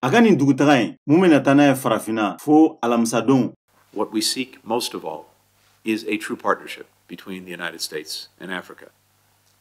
Agani dugutagai mumena tana Farafina fo alamsadon. What we seek most of all is a true partnership between the United States and Africa.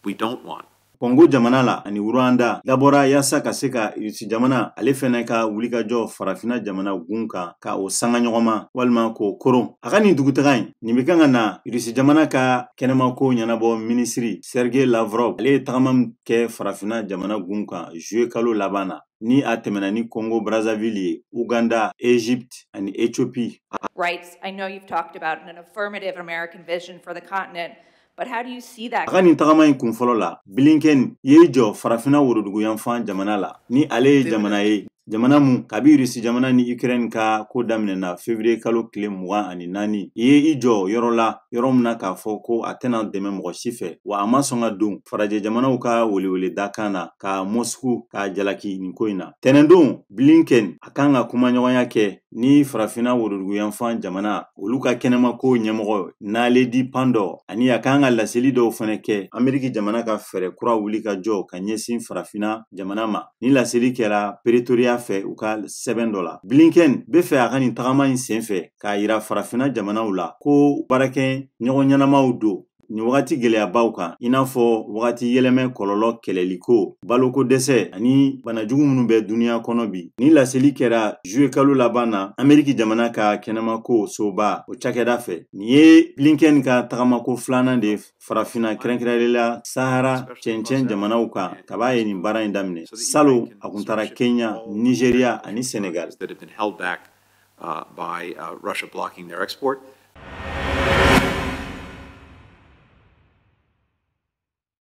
We don't want Kongo jamana la ani Rwanda labora yasa kaseka irisi jamana alefena ka wulika jo Farafina jamana gunka ka o sanga nyogoma walma ko koron agani dugutagai nimikanga na irisi jamana ka kenema ko nyanabo Minisiri Lavrov ale tagamam ke Farafina jamana gunka jouer kalo labana ni atemena ni Congo Brazzaville, Uganda, Egypt and Ethiopia. Rights. I know you've talked about an affirmative American vision for the continent. But how do you see that? Agani tagama in kunfolola Blinken yejo Farafina worodugu yanfan jamana la ni ale jamana ye jamana mu kabiri si jamana ni Ukraine ka ko damne na février kalo kile muwa ani nani ye ijo yorola yoromna ka foko atena deme mo sife wa amasonga dun faraje jamana uka woli dakana ka Moscow ka jalaki ni koina tenendon Blinken akanga kuma nyoya ke ni Farafina worodugu yanfan jamana oluka kenema ko nyemoro na ledi pando ani akanga la seli do feneke Ameriki Jamana ka fere kura wuli ka jo ka nyesin Farafina jamana ma ni la seli kera Pretoria fe u ka $7 Blinken be fe agani tagama in senfe ka ira Farafina jamana ula ko barake nyogo nyanama do ni wagati geleya bawka inafo wagati yeleme kololo keleliko baloko dese ani banajugu munu be dunia kono bi ni la seli kera juwe kalo labana Ameriki jamana ka kenema ko soba o chakeda fe ni ye Blinken ka tagama ko flana de Farafina krenkrela Sahara chenchen jamana uka kabaye ni bara indamne salo akuntara Kenya, Nigeria ani Senegal that have been held back by Russia blocking their export.